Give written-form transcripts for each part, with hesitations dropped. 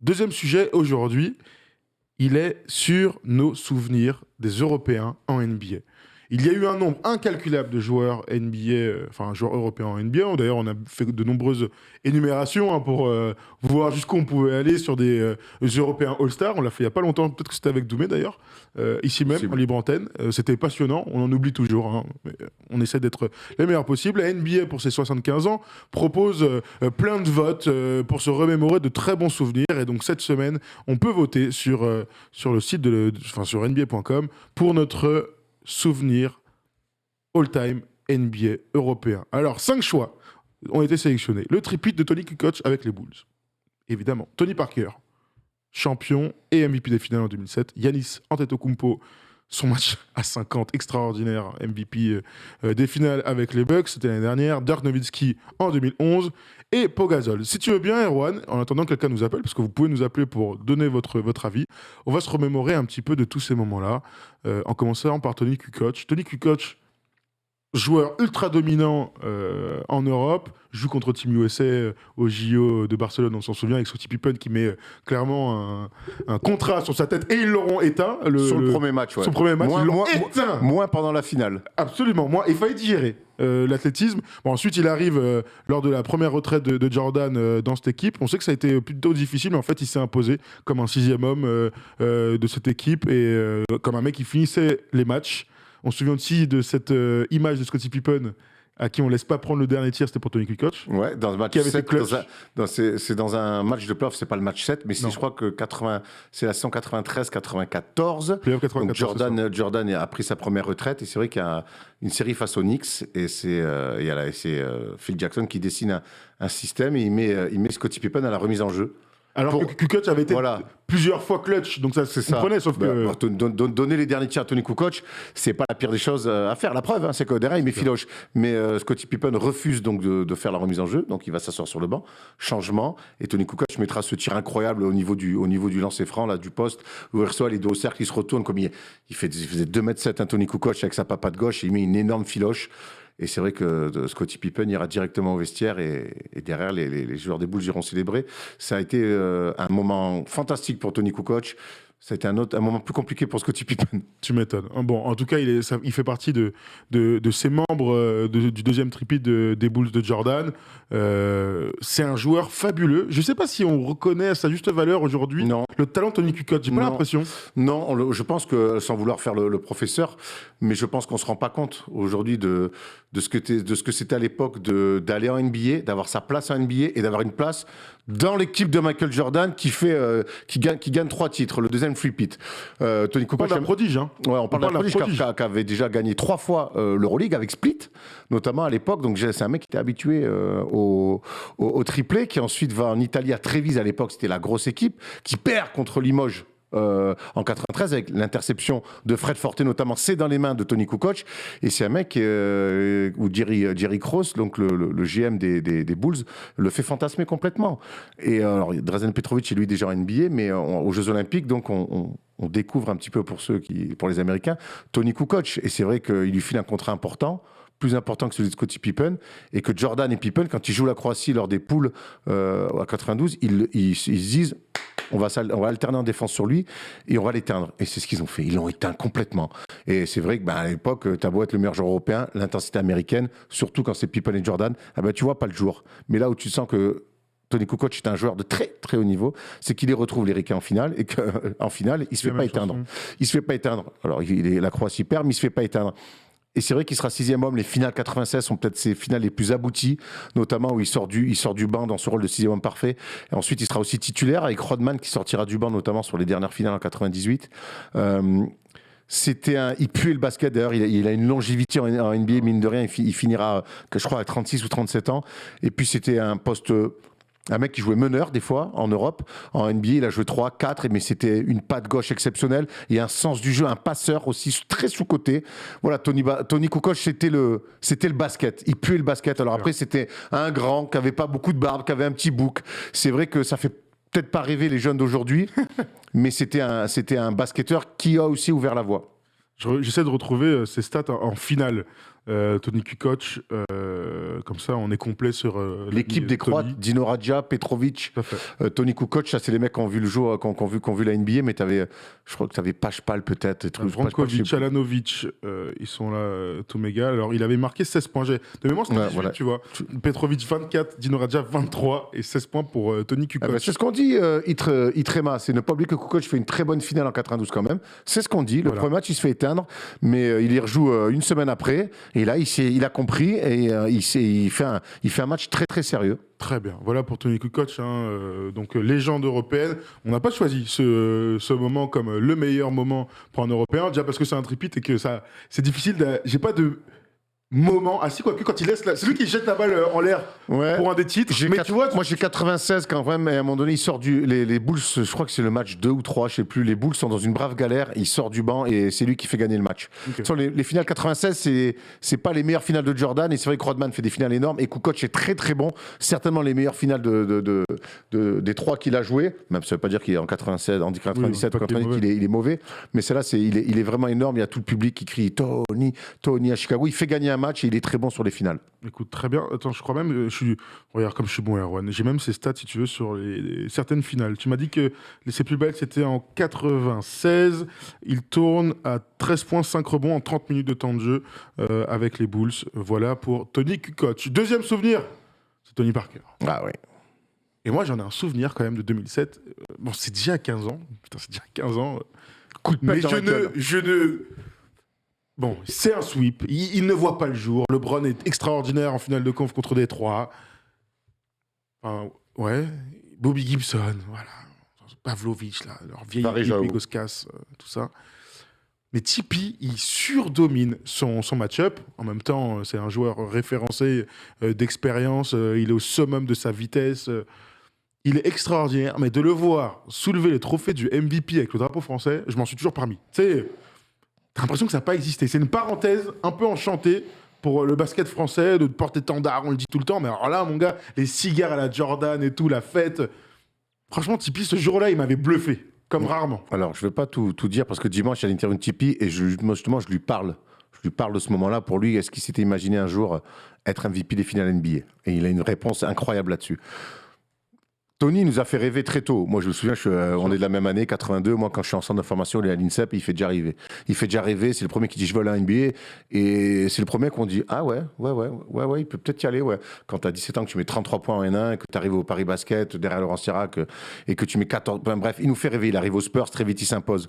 Deuxième sujet aujourd'hui, il est sur nos souvenirs des Européens en NBA. Il y a eu un nombre incalculable de joueurs NBA, enfin joueurs européens en NBA. D'ailleurs, on a fait de nombreuses énumérations pour voir jusqu'où on pouvait aller sur des Européens All-Star. On l'a fait il n'y a pas longtemps, peut-être que c'était avec Doumé d'ailleurs, ici même, en libre antenne. C'était passionnant, on en oublie toujours. Mais on essaie d'être les meilleurs possibles. La NBA, pour ses 75 ans, propose plein de votes pour se remémorer de très bons souvenirs. Et donc cette semaine, on peut voter sur le site sur nba.com pour notre souvenir all-time NBA européen. Alors, 5 choix ont été sélectionnés. Le tripit de Tony Kukoc avec les Bulls. Évidemment. Tony Parker, champion et MVP des finales en 2007. Giannis Antetokounmpo, son match à 50, extraordinaire, MVP des finales avec les Bucks, c'était l'année dernière. Dirk Nowitzki en 2011. Et Pau Gasol. Si tu veux bien, Erwan, en attendant que quelqu'un nous appelle, parce que vous pouvez nous appeler pour donner votre avis, on va se remémorer un petit peu de tous ces moments-là, en commençant par Tony Kukoc. Tony Kukoc, joueur ultra dominant en Europe, joue contre Team USA au JO de Barcelone, on s'en souvient, avec Scottie Pippen qui met clairement un contrat sur sa tête, et ils l'auront éteint. Sur le premier match, ouais. Son premier match, ils l'auront éteint. Moins pendant la finale. Absolument, il fallait digérer l'athlétisme. Bon, ensuite, il arrive lors de la première retraite de Jordan dans cette équipe. On sait que ça a été plutôt difficile, mais en fait, il s'est imposé comme un 6e homme de cette équipe et comme un mec qui finissait les matchs. On se souvient aussi de cette image de Scottie Pippen à qui on laisse pas prendre le dernier tir, c'était pour Tony Kukoc. Ouais, dans le match 7, c'est dans un match de playoff, c'est pas le match 7, mais je crois que c'est la saison 93-94. Donc Jordan a pris sa première retraite, et c'est vrai qu'il y a une série face aux Knicks, et c'est Phil Jackson qui dessine un système, et il met Scottie Pippen à la remise en jeu. Alors que Kukoc avait été plusieurs fois clutch, donc ça se comprenait, sauf que... Donner les derniers tirs à Tony Kukoc, c'est pas la pire des choses à faire. La preuve, c'est que derrière, il met filoche. Mais Scottie Pippen refuse donc de faire la remise en jeu, donc il va s'asseoir sur le banc. Changement, et Tony Kukoc mettra ce tir incroyable au niveau du lancer franc, là, du poste, où il reçoit les deux au cercle, il se retourne, comme il faisait 2,7 m, Tony Kukoc, avec sa papate gauche, et il met une énorme filoche. Et c'est vrai que Scottie Pippen ira directement au vestiaire, et derrière, les joueurs des Bulls iront célébrer. Ça a été un moment fantastique pour Tony Kukoc. Ça a été un moment plus compliqué pour Scottie Pippen. Tu m'étonnes. Bon, en tout cas, il fait partie de ces membres du deuxième tripit des Bulls de Jordan. C'est un joueur fabuleux. Je ne sais pas si on reconnaît à sa juste valeur aujourd'hui le talent de Tony Kukoc. J'ai pas l'impression. Non, je pense que, sans vouloir faire le professeur, mais je pense qu'on ne se rend pas compte aujourd'hui de ce que c'était à l'époque d'aller en NBA, d'avoir sa place en NBA et d'avoir une place dans l'équipe de Michael Jordan qui gagne 3 titres, le deuxième three-peat. Tony Kukoc, on parle d'un prodige. Hein. Ouais, on parle d'un prodige qui avait déjà gagné 3 fois l'Euroleague avec Split, notamment à l'époque. Donc c'est un mec qui était habitué au triplé, qui ensuite va en Italie à Trévise, à l'époque c'était la grosse équipe, qui perd contre Limoges en 93 avec l'interception de Fred Forte, notamment. C'est dans les mains de Tony Kukoc, et c'est un mec où Jerry Krause, donc le GM des Bulls, le fait fantasmer complètement. Et alors Drazen Petrovic est lui déjà en NBA, mais aux Jeux Olympiques, donc on découvre un petit peu pour les Américains Tony Kukoc, et c'est vrai qu'il lui file un contrat important, plus important que celui de Scottie Pippen, et que Jordan et Pippen, quand ils jouent la Croatie lors des poules à 92, ils se disent on va alterner en défense sur lui et on va l'éteindre. Et c'est ce qu'ils ont fait. Ils l'ont éteint complètement. Et c'est vrai que à l'époque, t'as beau être le meilleur joueur européen, l'intensité américaine, surtout quand c'est Pippen et Jordan, tu vois pas le jour. Mais là où tu sens que Tony Kukoc est un joueur de très très haut niveau, c'est qu'il les retrouve les Ricains en finale, et qu'en finale, il se fait pas éteindre. Il se fait pas éteindre. Alors la Croatie perd, mais il se fait pas éteindre. Et c'est vrai qu'il sera 6e homme. Les finales 96 sont peut-être ses finales les plus abouties, notamment où il sort du banc dans ce rôle de 6e homme parfait. Et ensuite, il sera aussi titulaire avec Rodman qui sortira du banc, notamment sur les dernières finales en 98. Il puait le basket, d'ailleurs. Il a une longévité en NBA, mine de rien. Il finira, je crois, à 36 ou 37 ans. Et puis, c'était un mec qui jouait meneur des fois en Europe. En NBA, il a joué 3, 4, mais c'était une patte gauche exceptionnelle et un sens du jeu, un passeur aussi très sous-coté. Voilà, Tony Kukoc, c'était le basket. Il puait le basket. Alors après, c'était un grand qui avait pas beaucoup de barbe, qui avait un petit bouc. C'est vrai que ça fait peut-être pas rêver les jeunes d'aujourd'hui, mais c'était un basketteur qui a aussi ouvert la voie. J'essaie de retrouver ses stats en finale. Tony Kukoc, Comme ça, on est complet sur L'équipe des Tony. Croates, Dino Radja, Petrovic, Tout à fait. Toni Kukoc, ça c'est les mecs qui ont vu le jour, qui ont vu la NBA, mais je crois que tu avais Pachpal peut-être. Brankovic, Alanovic, ils sont là, tout méga. Alors, il avait marqué 16 points. De mémoire, c'était 18, voilà. tu vois. Petrovic, 24, Dino Radja, 23 et 16 points pour Toni Kukoc. C'est ce qu'on dit, Itrema. C'est ne pas oublier que Kukoc fait une très bonne finale en 92 quand même. C'est ce qu'on dit. Le premier match, il se fait éteindre, mais il y rejoue une semaine après. Et là, il a compris et il fait un match très très sérieux. Très bien. Voilà pour Toni Kukoc, donc légende européenne. On n'a pas choisi ce moment comme le meilleur moment pour un Européen, déjà parce que c'est un tripit et que c'est difficile. J'ai pas de moment assis, quoique quand il laisse c'est lui qui jette la balle en l'air pour un des titres. Mais tu vois, moi j'ai 96 quand même, et à un moment donné il sort les Bulls, je crois que c'est le match 2 ou 3, je sais plus, les Bulls sont dans une brave galère, il sort du banc et c'est lui qui fait gagner le match. Okay. Les finales 96, c'est pas les meilleures finales de Jordan, et c'est vrai que Rodman fait des finales énormes et Kukoc est très très bon, certainement les meilleures finales des trois qu'il a joué, même ça veut pas dire qu'il est en 96, en 97 ou 98 il est mauvais, mais celle-là il est vraiment énorme, il y a tout le public qui crie Tony à Chicago, il fait gagner un match et il est très bon sur les finales. Écoute, très bien. Attends, je crois même, regarde comme je suis bon, Erwan. J'ai même ses stats, si tu veux, sur certaines finales. Tu m'as dit que ses plus belles, c'était en 96. Il tourne à 13 points, 5 rebonds en 30 minutes de temps de jeu avec les Bulls. Voilà pour Toni Kukoc. Deuxième souvenir, c'est Tony Parker. Ah oui. Et moi, j'en ai un souvenir quand même de 2007. Bon, c'est déjà 15 ans. Putain, c'est déjà 15 ans. Coup de mais je ne... Bon, c'est un sweep. Il ne voit pas le jour. LeBron est extraordinaire en finale de conf contre Détroit. Enfin, ouais. Bobby Gibson, voilà. Pavlovic, là, leur vieille équipe, Goskas, tout ça. Mais Tipeee, il surdomine son match-up. En même temps, c'est un joueur référencé d'expérience. Il est au summum de sa vitesse. Il est extraordinaire. Mais de le voir soulever les trophées du MVP avec le drapeau français, je m'en suis toujours parmi. Tu sais... T'as l'impression que ça n'a pas existé. C'est une parenthèse un peu enchantée pour le basket français, de porte-étendard, on le dit tout le temps. Mais alors là, mon gars, les cigares à la Jordan et tout, la fête. Franchement, Tipeee, ce jour-là, il m'avait bluffé, comme rarement. Alors, je ne vais pas tout dire parce que dimanche, il y a l'interview de Tipeee et justement, je lui parle. Je lui parle de ce moment-là. Pour lui, est-ce qu'il s'était imaginé un jour être MVP des finales NBA? Et il a une réponse incroyable là-dessus. Tony nous a fait rêver très tôt. Moi, je me souviens, on est de la même année, 82. Moi, quand je suis en centre de formation, il est à l'INSEP, il fait déjà rêver. Il fait déjà rêver. C'est le premier qui dit je veux aller à la NBA. Et c'est le premier qu'on dit ah ouais, il peut peut-être y aller. Ouais. Quand tu as 17 ans, que tu mets 33 points en N1, et que tu arrives au Paris Basket derrière Laurent Sirac et que tu mets 14. Bref, il nous fait rêver. Il arrive aux Spurs, très vite, il s'impose.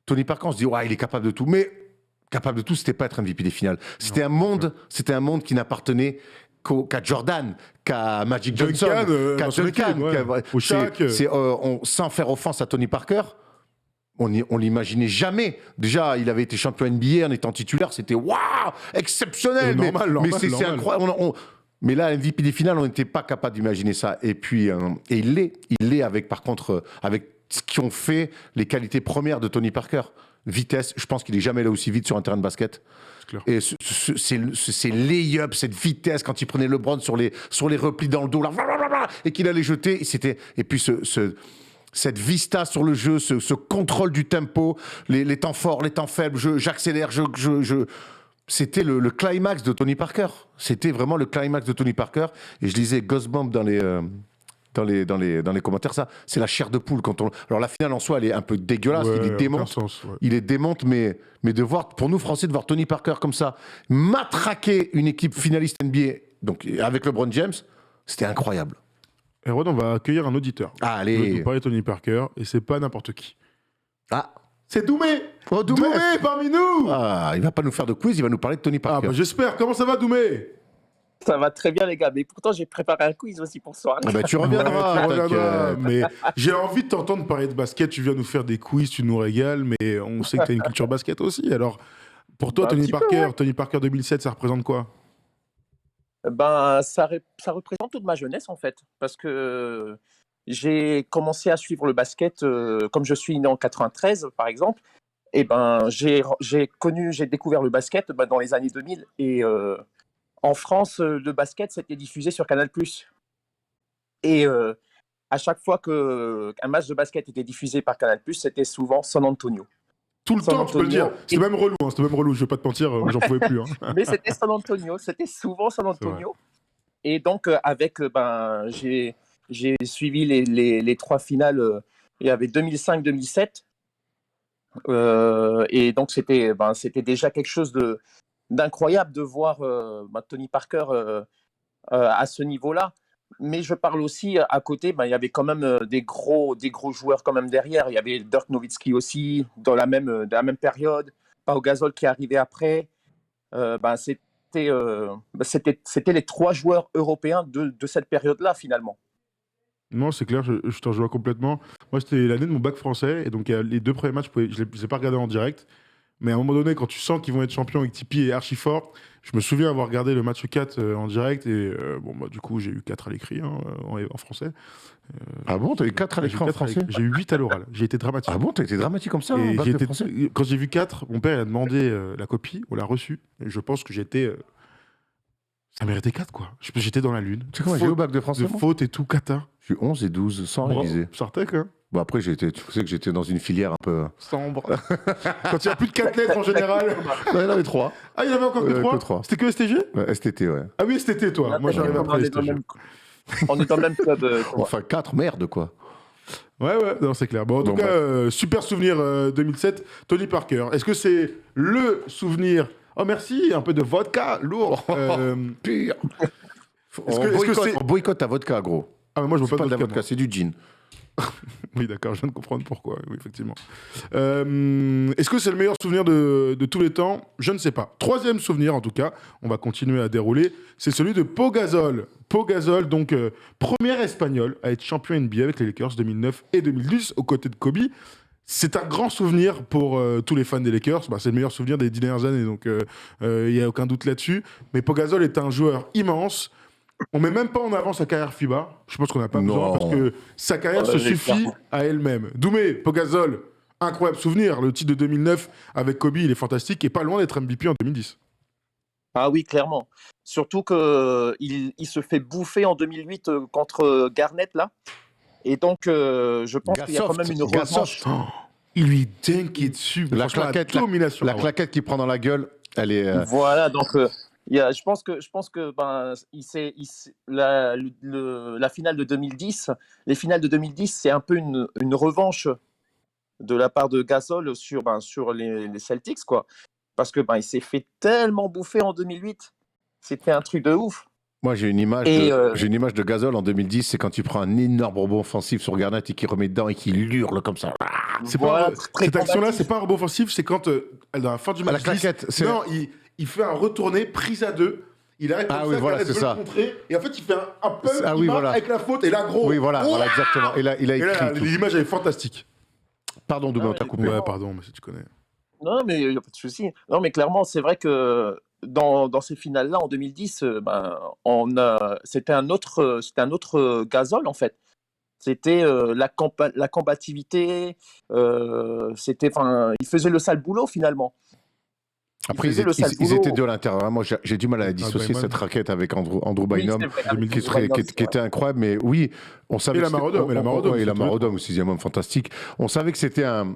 Tony Parker, on se dit ouais, il est capable de tout. Mais capable de tout, c'était pas être MVP des finales. C'était un monde qui n'appartenait qu'à Jordan, qu'à Magic Johnson, qu'à Duncan. Sans faire offense à Tony Parker, on l'imaginait jamais. Déjà, il avait été champion NBA en étant titulaire, c'était waouh, exceptionnel. Mais c'est incroyable. Mais là, MVP des finales, on n'était pas capable d'imaginer ça. Et puis, et il l'est avec, par contre, avec ce qu'ont fait les qualités premières de Tony Parker. Vitesse, je pense qu'il n'est jamais là aussi vite sur un terrain de basket. Et c'est lay-up, cette vitesse, quand il prenait LeBron sur les replis dans le dos, là, et qu'il allait jeter. Et puis cette vista sur le jeu, ce contrôle du tempo, les temps forts, les temps faibles, j'accélère, c'était le climax de Tony Parker. C'était vraiment le climax de Tony Parker. Et je lisais Ghostbomb dans les commentaires, ça, c'est la chair de poule. Alors la finale en soi, elle est un peu dégueulasse, il est démonte, mais de voir, pour nous Français, de voir Tony Parker comme ça, matraquer une équipe finaliste NBA, donc avec LeBron James, c'était incroyable. Erwan, on va accueillir un auditeur. Allez. On va nous parler de Tony Parker, et c'est pas n'importe qui. Ah. C'est Doumé. Doumé parmi nous. Ah, il va pas nous faire de quiz, il va nous parler de Tony Parker. Ah, bah, j'espère. Comment ça va, Doumé? Ça va très bien, les gars. Mais pourtant, j'ai préparé un quiz aussi pour ce soir. Ah bah, tu reviendras. Mais j'ai envie de t'entendre parler de basket. Tu viens nous faire des quiz, tu nous régales. Mais on sait que tu as une culture basket aussi. Alors, pour toi, Tony Parker, Tony Parker 2007, ça représente quoi? Ça représente toute ma jeunesse, en fait. Parce que j'ai commencé à suivre le basket, comme je suis né en 93, par exemple. Et j'ai découvert le basket dans les années 2000. Et en France, le basket, c'était diffusé sur Canal+. Et à chaque fois qu'un match de basket était diffusé par Canal+, c'était souvent San Antonio. Tout le San temps, tu peux le dire. Antonio. C'était même relou, c'était même relou, je vais pas te mentir, j'en pouvais plus. Mais c'était San Antonio, c'était souvent San Antonio. Et donc, j'ai suivi les trois finales. Il y avait 2005-2007. Et donc, c'était déjà quelque chose d'incroyable de voir Tony Parker à ce niveau-là. Mais je parle aussi à côté, il y avait quand même des gros joueurs quand même derrière. Il y avait Dirk Nowitzki aussi dans la même période. Pau Gasol qui arrivait après. C'était les trois joueurs européens de cette période-là finalement. Non, c'est clair, je te rejoins complètement. Moi, c'était l'année de mon bac français, et donc les 2 premiers matchs, je les ai pas regardés en direct. Mais à un moment donné, quand tu sens qu'ils vont être champions et que Tipeee est archi fort, je me souviens avoir regardé le match 4 en direct, et du coup, j'ai eu 4 à l'écrit en français. Ah bon, t'as eu 4 à l'écrit en français? J'ai eu 8 à l'oral. J'ai été dramatique. Ah bon, t'as été dramatique comme ça Et en bac de français? quand j'ai vu 4, mon père il a demandé la copie, on l'a reçue, et je pense que j'étais. Ça méritait 4, quoi. J'étais dans la lune. Tu sais comment j'ai eu au bac de français? De fautes et tout, cata. J'ai eu 11 et 12 sans réviser. Sartec, hein. Bon, après, tu sais que j'étais dans une filière un peu. Sombre. Quand il y a plus de 4 lettres en général. Non, il y en avait 3. Ah, il y en avait encore que 3. C'était que STG? Ouais, STT, ouais. Ah oui, STT, toi. Moi, j'arrive après STG. On est dans le même club. Enfin, 4, merde, quoi. Ouais, non, c'est clair. Bon, en tout cas, super souvenir 2007. Tony Parker. Est-ce que c'est le souvenir? Oh, merci, un peu de vodka, lourd. Pire. On boycotte ta vodka, gros. Ah, mais moi, je veux C'est pas de la vodka, vodka, c'est du gin. Oui, d'accord, je viens de comprendre pourquoi, oui, effectivement. Est-ce que c'est le meilleur souvenir de tous les temps? Je ne sais pas. 3e souvenir, en tout cas, on va continuer à dérouler, c'est celui de Pau Gasol. Pau Gasol, donc premier espagnol à être champion NBA avec les Lakers 2009 et 2010, aux côtés de Kobe. C'est un grand souvenir pour tous les fans des Lakers. C'est le meilleur souvenir des 10 dernières années, donc il n'y a aucun doute là-dessus. Mais Pau Gasol est un joueur immense. On met même pas en avant sa carrière FIBA. Je pense qu'on n'a pas besoin parce que sa carrière se suffit à elle-même. Doumé, Pau Gasol, incroyable souvenir. Le titre de 2009 avec Kobe, il est fantastique et pas loin d'être MVP en 2010. Ah oui, clairement. Surtout qu'il se fait bouffer en 2008 contre Garnett, là. Et donc, je pense qu'il y a quand même une revanche. Il lui dingue dessus. La claquette, domination. La claquette qu'il prend dans la gueule, elle est... Voilà, donc... je pense que la finale de 2010, les finales de 2010, c'est un peu une revanche de la part de Gasol sur les Celtics, quoi. Parce que il s'est fait tellement bouffer en 2008. C'était un truc de ouf. Moi, j'ai une image de Gasol en 2010, c'est quand il prend un énorme rebond offensif sur Garnett et qu'il remet dedans et qu'il hurle comme ça. Cette action-là, c'est pas un rebond offensif, c'est quand, dans la fin du match, la claquette, non, il fait un retourné, prise à 2. Il arrête comme ça, voilà, c'est ça. Le contrer, et en fait, il fait un pump avec la faute, et là, gros. Oui, voilà, exactement. Et là, il a écrit. L'image, elle est fantastique. Pardon, Doumé, on t'a coupé. Ouais, pardon, mais si tu connais. Non, mais il n'y a pas de souci. Non, mais clairement, c'est vrai que dans ces finales-là, en 2010, c'était un autre Gasol, en fait. C'était la combativité, il faisait le sale boulot, finalement. Après, ils étaient deux à l'intérieur. Moi, j'ai du mal à dissocier cette raquette avec Andrew Bynum, qui était incroyable. Mais oui, on savait. Et la Marodome, au 6e homme, fantastique. On savait que c'était un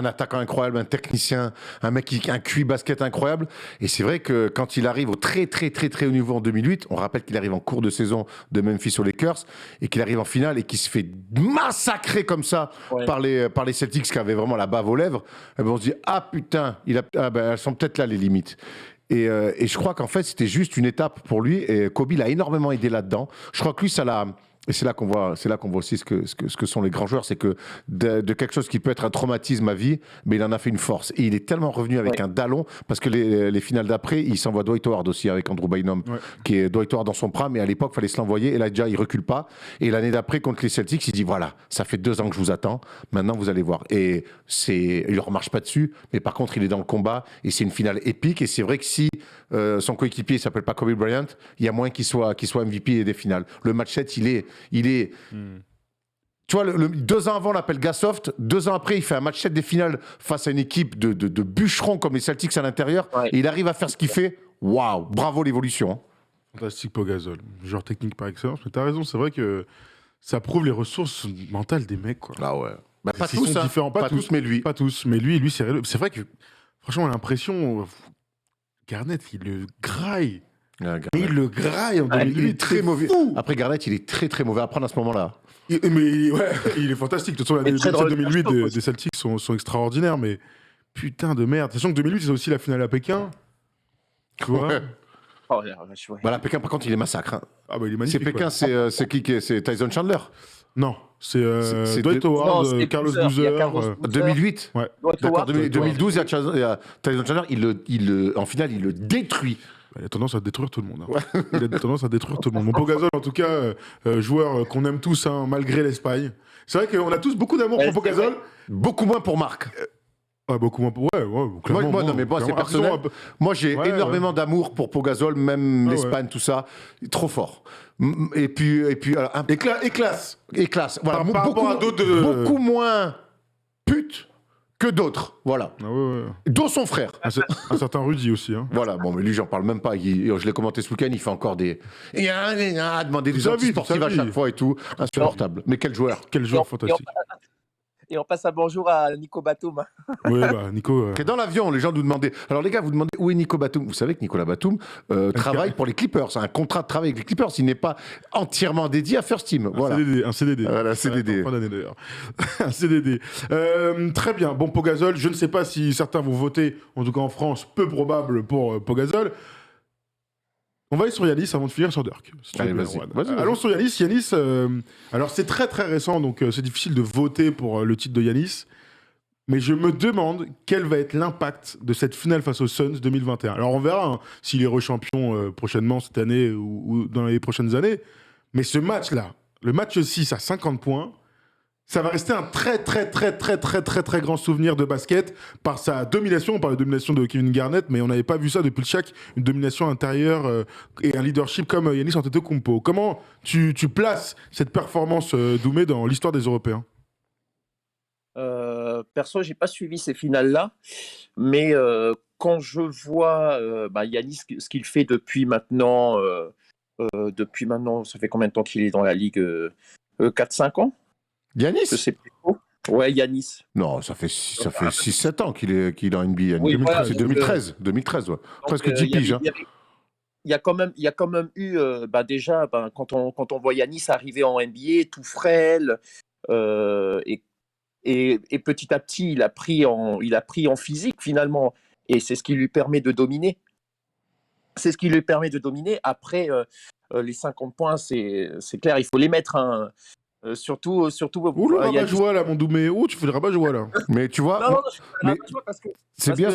attaquant incroyable, un technicien, un mec qui a un QI basket incroyable. Et c'est vrai que quand il arrive au très haut niveau en 2008, on rappelle qu'il arrive en cours de saison de Memphis aux Lakers et qu'il arrive en finale et qu'il se fait massacrer comme ça par les Celtics qui avaient vraiment la bave aux lèvres. Et ben on se dit ah putain, elles sont peut-être là les limites. Et je crois qu'en fait c'était juste une étape pour lui et Kobe l'a énormément aidé là-dedans. Je crois que lui ça l'a. Et c'est là qu'on voit aussi ce que sont les grands joueurs, c'est que de quelque chose qui peut être un traumatisme à vie, mais il en a fait une force. Et il est tellement revenu avec un dallon, parce que les finales d'après, il s'envoie Dwight Howard aussi avec Andrew Bynum, qui est Dwight Howard dans son prime, mais à l'époque, il fallait se l'envoyer, et là déjà, il recule pas. Et l'année d'après, contre les Celtics, il dit voilà, ça fait 2 ans que je vous attends, maintenant vous allez voir. Et il ne remarche pas dessus, mais par contre, il est dans le combat, et c'est une finale épique, et c'est vrai que si son coéquipier ne s'appelle pas Kobe Bryant, il y a moins qu'il soit MVP des finales. Le match 7, il est tu vois, 2 ans avant, on l'appelle Gasoft. 2 ans après, il fait un match 7 des finales face à une équipe de bûcherons comme les Celtics à l'intérieur. Et il arrive à faire ce qu'il fait. Waouh, bravo l'évolution. Fantastique Pau Gasol. Genre technique par excellence. Mais t'as raison, c'est vrai que ça prouve les ressources mentales des mecs, quoi. Ah ouais. Bah, pas Ils sont tous, hein. différents, Pas tous, mais lui. Pas tous, mais lui, c'est vrai que, franchement, on a l'impression, Garnett, il le graille. Ah, Mais il le graille en Ah, 2008. Il est très c'est mauvais. fou. Après, Garnett, il est très très mauvais à prendre à ce moment-là. Mais ouais, il est fantastique. De toute façon, Mais les très drôle, 2008 aussi. des Celtics sont extraordinaires, mais putain de merde. Sachant que 2008, c'est aussi la finale à Pékin. Tu vois Ouais. Oh, la vache, ouais. Bah, là, Pékin, par contre, il est massacre. Hein. Ah bah il est C'est magnifique. Pékin, ouais. c'est qui c'est Tyson Chandler. Non, c'est C'est Dwight Howard, Non, c'est Carlos Boozer. Il y a Boozer. Carlos Boozer. 2008. Ouais. Dwight D'accord, Howard, 2012, il y a Tyson Chandler, en finale, il le détruit. Il a tendance à détruire tout le monde. Hein. Il a tendance à détruire tout le monde. Mon Pogazol, en tout cas, joueur qu'on aime tous, hein, malgré l'Espagne. C'est vrai qu'on a tous beaucoup d'amour Ouais, pour c'est Pogazol. Beaucoup moins pour Marc. Beaucoup moins pour. Ouais, clairement. Moi, non, mais moi, c'est clairement. personnel. Disons, Moi, j'ai Ouais, énormément d'amour pour Pogazol, même Ah, l'Espagne, tout ça. Trop fort. Et puis alors, Et classe. et classe. Voilà. Par rapport à d'autres Beaucoup moins pute que d'autres. Voilà. Ah ouais. Dont son frère. Un certain Rudy aussi. Hein. Voilà, bon, mais lui, j'en parle même pas. Je l'ai commenté ce week-end, il fait encore des. Il a demandé des Sa vie, anti-sportifs sa à vie. chaque fois et tout. Insupportable. Mais quel joueur. Quel joueur fantastique. Et on passe un bonjour à Nico Batum. Oui, bah, Nico. Qui est dans l'avion, les gens nous demandaient. Alors, les gars, vous demandez où est Nico Batum. Vous savez que Nicolas Batum travaille pour les Clippers. C'est un contrat de travail avec les Clippers. Il n'est pas entièrement dédié à First Team. Voilà. Un CDD. Voilà, CDD. Fin d'année d'ailleurs. Un CDD. Très bien. Bon, Pogazol, je ne sais pas si certains vont voter, en tout cas en France, peu probable pour Pogazol. On va aller sur Yanis avant de finir sur Dirk. Si tu Allez, veux bien, vas-y. Juan. Vas-y. Allons sur Yanis. Yanis, alors c'est très très récent, donc c'est difficile de voter pour le titre de Yanis. Mais je me demande quel va être l'impact de cette finale face aux Suns 2021. Alors on verra hein, s'il est rechampion prochainement cette année ou dans les prochaines années. Mais ce match-là, le match 6 à 50 points, ça va rester un très grand souvenir de basket par sa domination. On parle de domination de Kevin Garnett, mais on n'avait pas vu ça depuis le Shaq, une domination intérieure et un leadership comme Giannis Antetokounmpo. Comment tu places cette performance, Doumé, dans l'histoire des Européens ? Perso, j'ai pas suivi ces finales-là, mais quand je vois Yanis, ce qu'il fait depuis maintenant, ça fait combien de temps qu'il est dans la ligue 4-5 ans? Yanis Je sais plus trop. Ouais, Yanis. Non, ça fait 6-7 ans qu'il est en NBA. Oui, voilà, c'est donc, 2013, ouais. Donc, Presque il 10 y avait- piges. Hein. il y a quand même eu déjà quand on voit Yanis arriver en NBA tout frêle et petit à petit il a pris en physique finalement et c'est ce qui lui permet de dominer. Après les 50 points c'est clair, il faut les mettre hein. Surtout Ouh, le Yanis. rabat-joie là, mon Doumé. Oh, tu fais le rabat-joie là. Mais tu vois, Non, je fais mais la joie parce que c'est bien.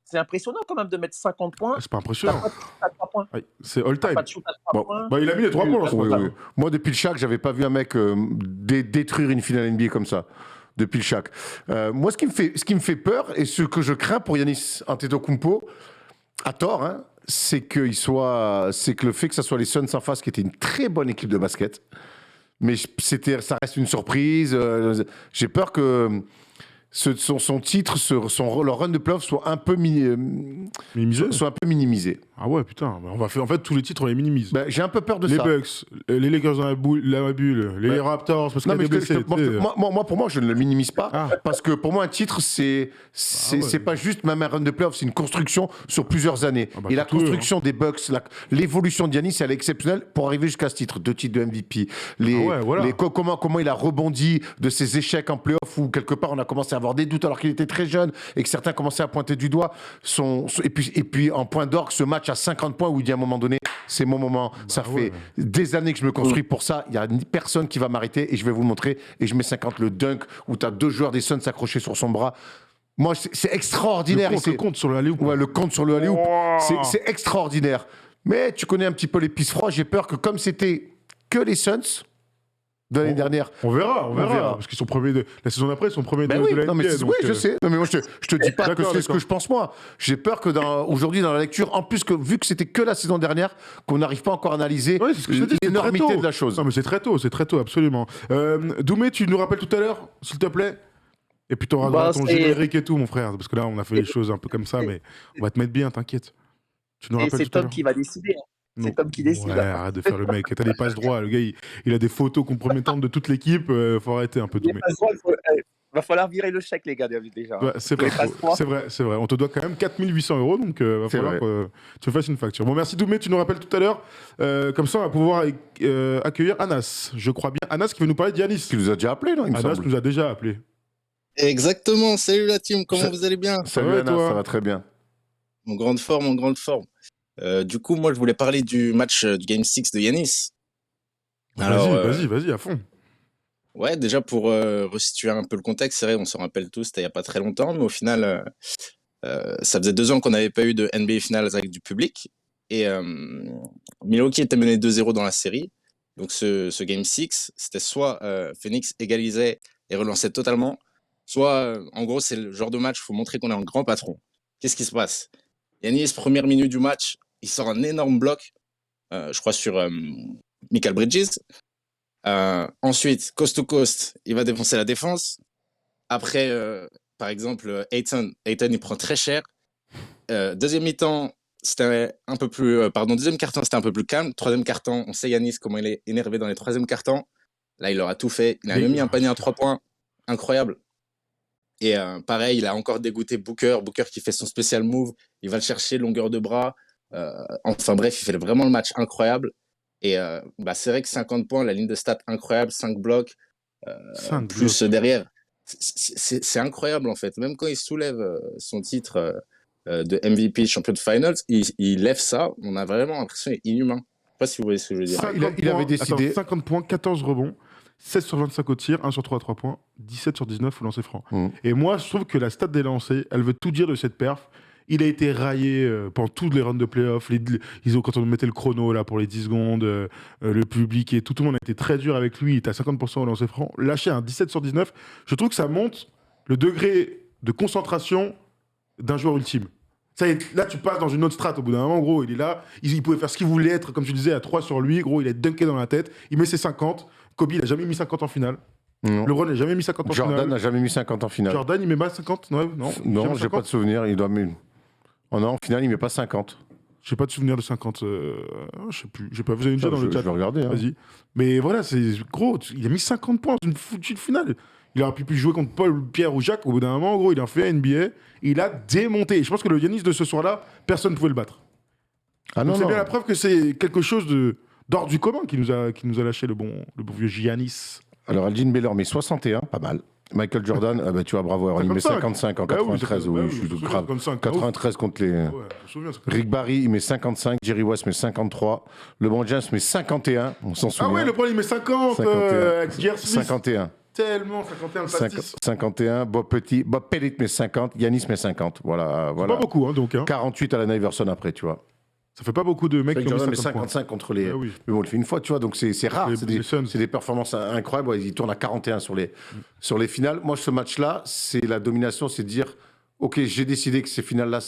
c'est impressionnant quand même de mettre 50 points. C'est pas impressionnant. T'as pas de shoot à 3 points. Ouais, c'est all T'as time. pas de shoot à 3 Bon. points. Bah, il a mis les 3 points là, ce Oui, matin. oui. Moi, depuis le Shaq, j'avais pas vu un mec détruire une finale NBA comme ça. Depuis le Shaq. Moi, ce qui me fait peur et ce que je crains pour Giannis Antetokounmpo, à tort, hein, c'est que le fait que ça soit les Suns en face, qui était une très bonne équipe de basket, mais ça reste une surprise. J'ai peur que son titre, leur run de playoff soit un peu Minimisé. soit un peu minimisé. Ah ouais, putain. Bah, en fait, tous les titres, on les minimise. Ben, j'ai un peu peur de Les ça. Bucks, les Lakers dans la bulle, les Ouais. Raptors, parce qu'il y Non, a mais des blessés. tu sais. pour moi, je ne le minimise pas. Ah. Parce que pour moi, un titre, c'est pas juste même un run de playoff, c'est une construction sur plusieurs années. Ah bah, et la surtout, construction des Bucks, l'évolution de Giannis, elle est exceptionnelle pour arriver jusqu'à ce titre. 2 titres de MVP. Voilà. Comment il a rebondi de ses échecs en playoff où quelque part on a commencé à avoir des doutes alors qu'il était très jeune et que certains commençaient à pointer du doigt. Et puis en point d'orgue, ce match à 50 points où il dit à un moment donné, c'est mon moment. Ça fait des années que je me construis pour ça. Il n'y a personne qui va m'arrêter et je vais vous le montrer. Et je mets 50 le dunk où tu as 2 joueurs des Suns accrochés sur son bras. Moi, c'est extraordinaire. Le compte sur le alley-oop. Ouais, le compte sur le alley-oop. Wow. C'est extraordinaire. Mais tu connais un petit peu les pisse froids. J'ai peur que comme c'était que les Suns de l'année dernière. On verra. On verra. Parce qu'ils sont premiers la saison d'après, ils sont premiers Ben de oui, la non, NBA. mais donc, oui, je sais. Non, mais moi, je te dis pas que D'accord, c'est ce que je pense moi. J'ai peur que aujourd'hui, dans la lecture, en plus que vu que c'était que la saison dernière, qu'on n'arrive pas encore à analyser Ouais, c'est ce que je te dis, c'est très l'énormité tôt. de la chose. Non, mais c'est très tôt, absolument. Doumé, tu nous rappelles tout à l'heure, s'il te plaît? Et puis t'auras ton générique et tout, mon frère, parce que là, on a fait les choses un peu comme ça, mais on va te mettre bien, t'inquiète. Tu nous Et rappelles c'est tout à Tom l'heure. qui va décider. Non. C'est Tom qui décide. Ouais, arrête de faire le mec. T'as des passes droits. Le gars, il a des photos compromettantes de toute l'équipe. Faut arrêter un peu, Les Doumé. passe droits, va falloir virer le chèque, les gars, déjà. Ouais, c'est Pour pas les passe faux. droits. C'est vrai. On te doit quand même 4 800 €, donc va C'est falloir vrai. que tu fasses une facture. Bon, merci Doumé, tu nous rappelles tout à l'heure. Comme ça, on va pouvoir accueillir Anas. Je crois bien. Anas qui veut nous parler d'Yanis. Tu nous as déjà appelé, non, il me Anas semble. nous a déjà appelé. Exactement, salut la team, comment Ça- vous allez bien? Salut Ouais, Anna, toi. ça va très bien. En grande forme, en grande forme. Du coup, moi, je voulais parler du match du Game 6 de Yanis. Alors, Vas-y, à fond. Ouais, déjà pour resituer un peu le contexte, c'est vrai, on s'en rappelle tous, c'était il n'y a pas très longtemps, mais au final, ça faisait 2 ans qu'on n'avait pas eu de NBA Finals avec du public. Et Milwaukee était mené 2-0 dans la série. Donc ce Game 6, c'était soit Phoenix égalisait et relançait totalement, soit, en gros, c'est le genre de match, il faut montrer qu'on est un grand patron. Qu'est-ce qui se passe? Yanis, première minute du match, il sort un énorme bloc, je crois sur Michael Bridges. Ensuite, coast to coast, il va défoncer la défense. Après, par exemple, Ayton, il prend très cher. Deuxième mi-temps, c'était un peu plus. Deuxième quart-temps, c'était un peu plus calme. Troisième quart-temps, on sait Yanis comment il est énervé dans les troisième quart-temps. Là, il aura tout fait. Il a même mis un panier à 3 points incroyable. Et pareil, il a encore dégoûté Booker. Booker qui fait son spécial move. Il va le chercher, longueur de bras. Enfin bref, il fait vraiment le match incroyable. Et c'est vrai que 50 points, la ligne de stats incroyable, 5 blocs. 5 Plus derrière. C'est incroyable en fait. Même quand il soulève son titre de MVP, champion de finals, il lève ça. On a vraiment l'impression qu'il est inhumain. Je sais pas si vous voyez ce que je veux dire. Il avait décidé. Attends, 50 points, 14 rebonds, 16 sur 25 au tir, 1 sur 3 à 3 points, 17 sur 19 au lancer franc. Et moi, je trouve que la stat des lancers, elle veut tout dire de cette perf. Il a été raillé pendant tous les rounds de playoffs. Quand on mettait le chrono là, pour les 10 secondes, le public et tout le monde a été très dur avec lui. Il était à 50% au lancer franc. Lâcher un 17 sur 19, je trouve que ça monte le degré de concentration d'un joueur ultime. Ça y est, là, tu passes dans une autre strate. Au bout d'un moment, gros, il est là. Il pouvait faire ce qu'il voulait être, comme tu disais, à 3 sur lui. Gros, il est dunké dans la tête. Il met ses 50. Kobe, il n'a jamais mis 50 en finale. Non. LeBron n'a jamais mis 50 en Jordan finale. n'a jamais mis 50 en finale. Jordan, il met pas 50 Non, Non, jamais j'ai pas 50. de souvenir. Il doit mettre. Oh non, en finale, il met pas 50. J'ai pas de souvenir de 50. Je sais plus. J'ai pas. Vous avez une Je, dans le chat. je vais regarder. Hein. Vas-y. Mais voilà, c'est gros. Il a mis 50 points dans une foutue finale. Il aurait pu jouer contre Paul, Pierre ou Jacques. Au bout d'un moment, gros, il a fait NBA. Il a démonté. Et je pense que le Yanis de ce soir-là, personne ne pouvait le battre. Ah Donc non, c'est non. bien la preuve que c'est quelque chose d'ordre du commun qui nous a lâché le bon vieux Giannis. Alors, Elgin Baylor met 61, pas mal. Michael Jordan, tu vois, bravo. Alors, il met 55 en 93. Bah oui, je suis je me grave. souviens, 55, 93 contre les. Ouais, je me souviens, ça. Rick Barry, il met 55. Jerry West met 53. LeBron James met 51. On s'en Ah souvient. ouais, le problème, il met 50 51. avec J.R. Smith. 51. Tellement 51 le pastis. 51. Bob Pettit met 50. Yanis met 50. Voilà. C'est pas beaucoup, hein, donc. Hein. 48 à la Iverson après, tu vois. Ça fait pas beaucoup de mecs Rick qui ont Jordan mis met 50 points. 55 contre les. Ah oui. Mais bon, on le fait une fois, tu vois, donc c'est rare. Les Suns. C'est des performances incroyables. Ouais, ils tournent à 41 sur les finales. Moi, ce match-là, c'est la domination, c'est de dire ok, j'ai décidé que ces finales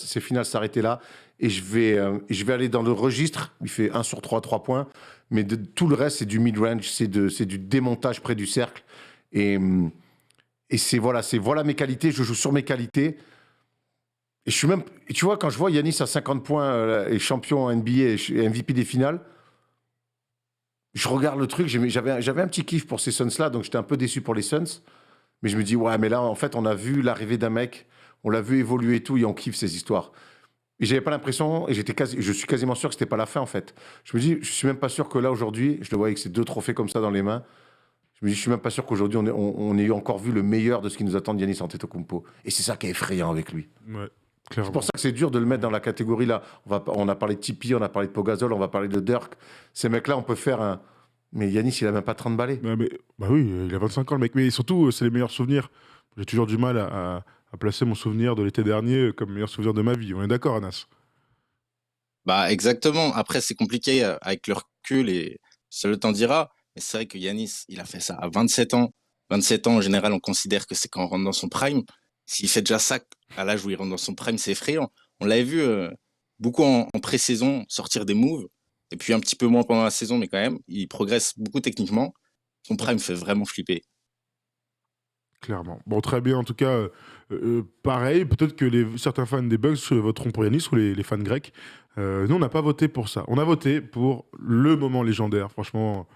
s'arrêtaient là, et je vais aller dans le registre. Il fait 1 sur 3, 3 points, mais tout le reste, c'est du mid-range, c'est du démontage près du cercle. Et voilà mes qualités, je joue sur mes qualités. Et tu vois, quand je vois Yanis à 50 points et champion NBA et MVP des finales, je regarde le truc, j'avais un petit kiff pour ces Suns-là, donc j'étais un peu déçu pour les Suns. Mais je me dis, ouais, mais là, en fait, on a vu l'arrivée d'un mec, on l'a vu évoluer et tout, et on kiffe ces histoires. Et j'avais pas l'impression, et je suis quasiment sûr que c'était pas la fin, en fait. Je me dis, je suis même pas sûr que là, aujourd'hui, je le vois avec ces 2 trophées comme ça dans les mains, je me dis, je suis même pas sûr qu'aujourd'hui, on ait encore vu le meilleur de ce qui nous attend de Giannis Antetokounmpo. Et c'est ça qui est effrayant avec lui. Ouais, C'est clairement. pour ça que c'est dur de le mettre dans la catégorie là. On a parlé de Tipeee, on a parlé de Pogazol, on va parler de Dirk. Ces mecs-là, on peut faire un. Mais Yanis, il a même pas 30 balais. Bah oui, il a 25 ans, le mec. Mais surtout, c'est les meilleurs souvenirs. J'ai toujours du mal à placer mon souvenir de l'été dernier comme meilleur souvenir de ma vie. On est d'accord, Anas? Bah exactement. Après, c'est compliqué avec le recul et seul le temps dira. Mais c'est vrai que Yanis, il a fait ça à 27 ans. 27 ans, en général, on considère que c'est quand on rentre dans son prime. S'il fait déjà ça à l'âge où il rentre dans son prime, c'est effrayant. On l'avait vu beaucoup en pré-saison sortir des moves. Et puis un petit peu moins pendant la saison, mais quand même, il progresse beaucoup techniquement. Son prime fait vraiment flipper. Clairement. Bon, très bien. En tout cas, Pareil, peut-être que certains fans des Bucks voteront pour Yanis ou les fans grecs. Nous, on n'a pas voté pour ça. On a voté pour le moment légendaire. Franchement,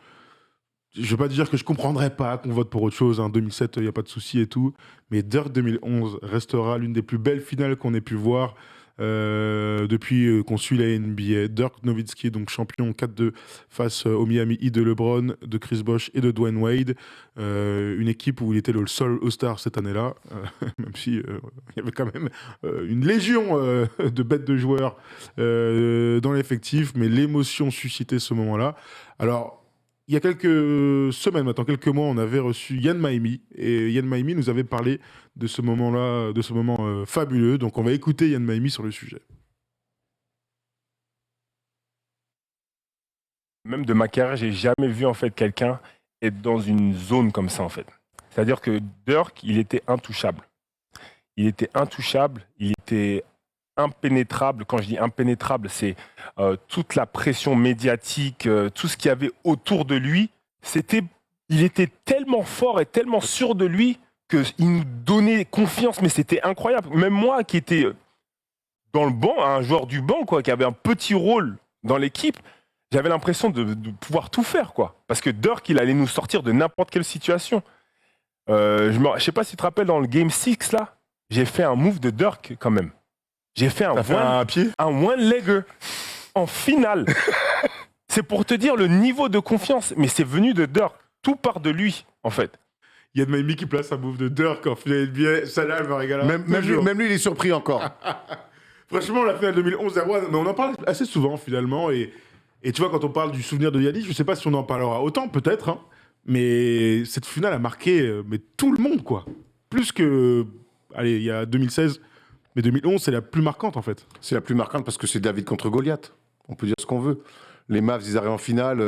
je ne veux pas dire que je ne comprendrais pas qu'on vote pour autre chose. En 2007, il n'y a pas de souci et tout. Mais Dirk 2011 restera l'une des plus belles finales qu'on ait pu voir depuis qu'on suit la NBA. Dirk Nowitzki, donc champion 4-2 face au Miami Heat de LeBron, de Chris Bosh et de Dwayne Wade. Une équipe où il était le seul All-Star cette année-là, même si il y avait quand même une légion de bêtes de joueurs dans l'effectif, mais l'émotion suscitée ce moment-là. Alors, il y a quelques semaines, maintenant quelques mois, on avait reçu Yann Maimi et Yann Maimi nous avait parlé de ce moment-là, de ce moment fabuleux. Donc on va écouter Yann Maimi sur le sujet. Même de ma carrière, j'ai jamais vu en fait quelqu'un être dans une zone comme ça en fait. C'est-à-dire que Dirk, il était intouchable. Il était intouchable, il était impénétrable. Quand je dis impénétrable, c'est toute la pression médiatique, tout ce qu'il y avait autour de lui. Il était tellement fort et tellement sûr de lui qu'il nous donnait confiance, mais c'était incroyable. Même moi qui étais dans le banc, un joueur du banc, quoi, qui avait un petit rôle dans l'équipe, j'avais l'impression de pouvoir tout faire, quoi. Parce que Dirk, il allait nous sortir de n'importe quelle situation. Je sais pas si tu te rappelles, dans le Game 6, là, j'ai fait un move de Dirk quand même. J'ai fait un pied un one-legger en finale. C'est pour te dire le niveau de confiance. Mais c'est venu de Dirk. Tout part de lui, en fait. Yann Maimi qui place un move de Dirk en finale NBA. Ça là, elle me régale. Même lui, il est surpris encore. Franchement, la finale 2011 à Rouen, mais on en parle assez souvent finalement. Et tu vois, quand on parle du souvenir de Yanis, je sais pas si on en parlera autant, peut-être. Hein, mais cette finale a marqué mais tout le monde, quoi. Plus que. Allez, il y a 2016. Mais 2011, c'est la plus marquante, en fait. C'est la plus marquante parce que c'est David contre Goliath. On peut dire ce qu'on veut. Les Mavs, ils arrivent en finale.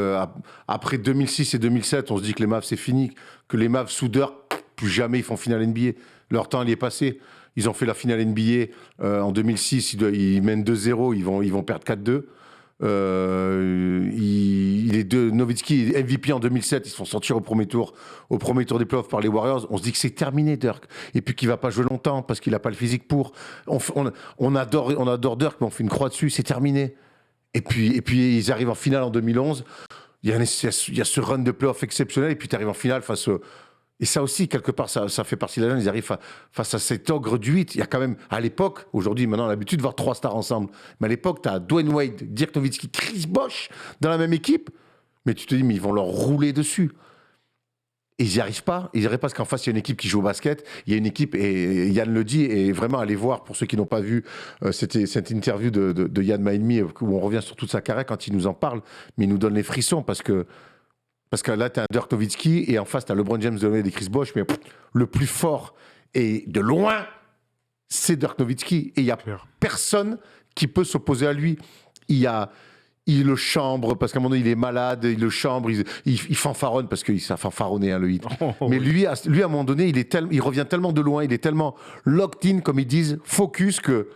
Après 2006 et 2007, on se dit que les Mavs, c'est fini. Que les Mavs, sous Dirk, plus jamais ils font finale NBA. Leur temps, il est passé. Ils ont fait la finale NBA en 2006. Ils mènent 2-0. Ils vont perdre 4-2. Nowitzki MVP en 2007, ils se font sortir au premier tour des playoffs par les Warriors. On se dit que c'est terminé, Dirk, et puis qu'il va pas jouer longtemps parce qu'il a pas le physique pour. On adore Dirk, mais on fait une croix dessus, c'est terminé. Et puis ils arrivent en finale en 2011. Il y a ce run de playoffs exceptionnel, et puis tu arrives en finale face au. Et ça aussi, quelque part, ça fait partie de la légende. Ils arrivent face à cet ogre du 8. Il y a quand même, à l'époque, aujourd'hui, maintenant, on a l'habitude de voir 3 stars ensemble. Mais à l'époque, tu as Dwayne Wade, Dirk Nowitzki, Chris Bosh dans la même équipe. Mais tu te dis, mais ils vont leur rouler dessus. Et ils n'y arrivent pas. Ils n'y arrivent pas parce qu'en face, il y a une équipe qui joue au basket. Il y a une équipe, et Yann le dit, et vraiment, allez voir, pour ceux qui n'ont pas vu cette interview de Yann Maimi, où on revient sur toute sa carrière quand il nous en parle, mais il nous donne les frissons parce que là, tu as un Dirk Nowitzki et en face, tu as LeBron James et Chris Bosh, mais le plus fort et de loin, c'est Dirk Nowitzki. Et il n'y a personne qui peut s'opposer à lui. Il le chambre parce qu'à un moment donné, il est malade, il le chambre, il fanfaronne parce qu'il s'est fanfaronné, hein, le hit. Mais lui, à un moment donné, il revient tellement de loin, il est tellement locked in, comme ils disent, focus, que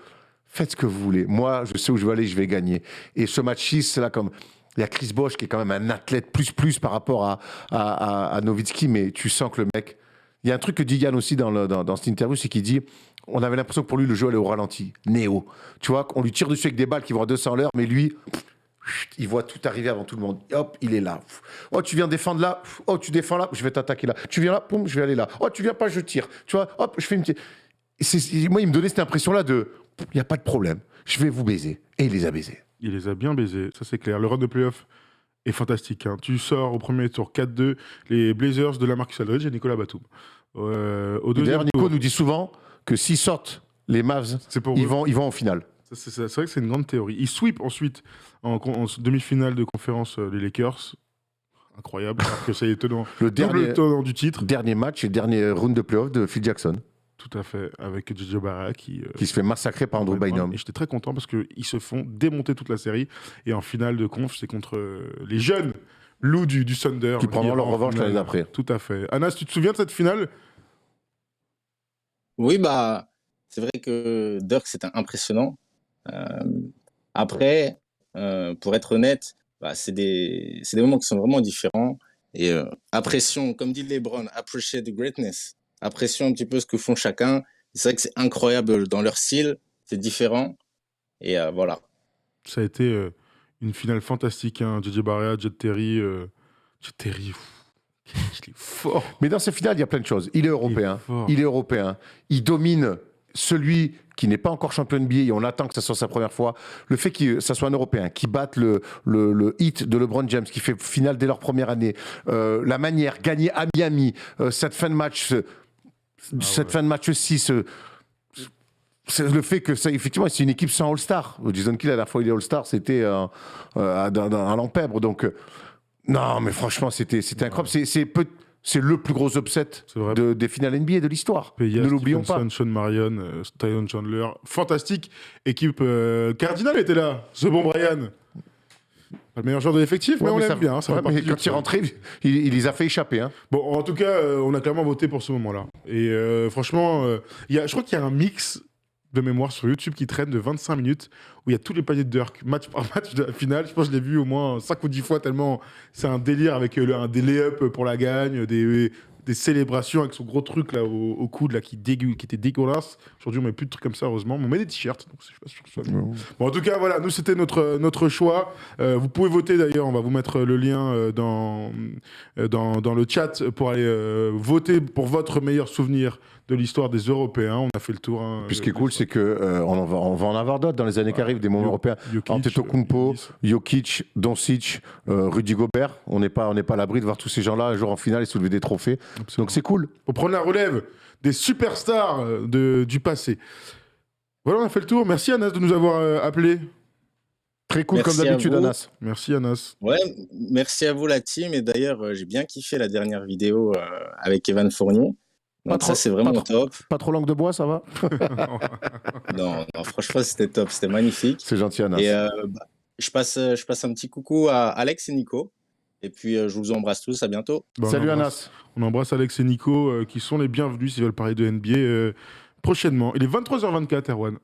faites ce que vous voulez. Moi, je sais où je vais aller, je vais gagner. Et ce match 6, c'est là comme. Il y a Chris Bosh qui est quand même un athlète plus par rapport à Nowitzki, mais tu sens que le mec. Il y a un truc que dit Yann aussi dans cette interview, c'est qu'il dit on avait l'impression que pour lui, le jeu allait au ralenti. Néo. Tu vois, on lui tire dessus avec des balles qui vont à 200 à l'heure, mais lui, il voit tout arriver avant tout le monde. Hop, il est là. Oh, tu viens défendre là. Oh, tu défends là. Je vais t'attaquer là. Tu viens là. Poum, je vais aller là. Oh, tu viens pas, je tire. Tu vois, hop, je fais une. Moi, il me donnait cette impression-là de il n'y a pas de problème. Je vais vous baiser. Et il les a baisés. Il les a bien baisés, ça c'est clair. Le run de playoff est fantastique. Hein. Tu sors au premier tour 4-2, les Blazers de Lamarcus Aldridge et Nicolas Batum. Au deuxième D'ailleurs, Nico tour, nous dit souvent que s'ils sortent les Mavs, ils vont en finale. c'est vrai que c'est une grande théorie. Ils sweep ensuite en demi-finale de conférence les Lakers. Incroyable, alors que ça y est tenant, double tenant du titre. Dernier match et dernier round de playoff de Phil Jackson. Tout à fait, avec J.J. Barrett qui se fait massacrer par Andrew Bynum. Et j'étais très content parce qu'ils se font démonter toute la série. Et en finale de conf, c'est contre les jeunes loups du Thunder. Qui prendront leur revanche l'année d'après. Tout à fait. Anas, tu te souviens de cette finale? Oui, bah, c'est vrai que Dirk, c'était impressionnant. Après, pour être honnête, bah, c'est des moments qui sont vraiment différents. Et apprécions, comme dit LeBron, appreciate the greatness. Apprécions un petit peu ce que font chacun. C'est vrai que c'est incroyable dans leur style, c'est différent. Et voilà. Ça a été une finale fantastique. Hein. JJ Barea, Jet Terry. Jet Terry, il est fort. Mais dans ces finales, il y a plein de choses. Il est européen. fort. Il est européen. Il domine celui qui n'est pas encore champion NBA et on attend que ce soit sa première fois. Le fait que ça soit un Européen qui batte le hit de LeBron James, qui fait finale dès leur première année, la manière, gagner à Miami, cette fin de match, fin de match 6, c'est le fait que ça, effectivement, c'est une équipe sans All-Star. Jason Kidd, la dernière fois il est All-Star, c'était à l'Empèbre. Donc, non, mais franchement, c'était incroyable. C'est le plus gros upset des finales NBA de l'histoire. Ne l'oublions pas. Sean Marion, Tyron Chandler. Fantastique équipe. Cardinal était là. Ce bon Brian. Pas le meilleur joueur de l'effectif, mais on l'aime bien. Ça fait partie mais quand il est rentré, il les a fait échapper. Hein. Bon, en tout cas, on a clairement voté pour ce moment-là. Et franchement, je crois qu'il y a un mix de mémoire sur YouTube qui traîne de 25 minutes où il y a tous les paniers de Dirk, match par match de la finale. Je pense que je l'ai vu au moins 5 ou 10 fois tellement c'est un délire avec des lay-up pour la gagne, des célébrations avec son gros truc là au coude là, qui était dégueulasse. Aujourd'hui, on met plus de trucs comme ça, heureusement. Mais on met des t-shirts, donc je suis pas sûr que ce soit mieux. Bon, en tout cas, voilà, nous, c'était notre choix. Vous pouvez voter d'ailleurs, on va vous mettre le lien dans le chat pour aller voter pour votre meilleur souvenir de l'histoire des Européens. On a fait le tour. Hein, Puis ce qui est cool, c'est qu'on va en avoir d'autres dans les années qui arrivent, des moments européens. Antetokounmpo, Jokic, Doncic, Rudy Gobert. On n'est pas à l'abri de voir tous ces gens-là un jour en finale et soulever des trophées. Absolument. Donc c'est cool. Pour prendre la relève des superstars du passé. Voilà, on a fait le tour. Merci Anas de nous avoir appelés. Très cool Merci comme d'habitude, Anas. Merci Anas. Ouais, merci à vous la team. Et d'ailleurs, j'ai bien kiffé la dernière vidéo avec Evan Fournier. Donc ça, c'est vraiment top. Pas trop langue de bois, ça va? non, franchement, c'était top. C'était magnifique. C'est gentil, Anas. Et je passe un petit coucou à Alex et Nico. Et puis, je vous embrasse tous. À bientôt. Salut, Anas. On embrasse Alex et Nico qui sont les bienvenus s'ils veulent parler de NBA prochainement. Il est 23h24, Erwan.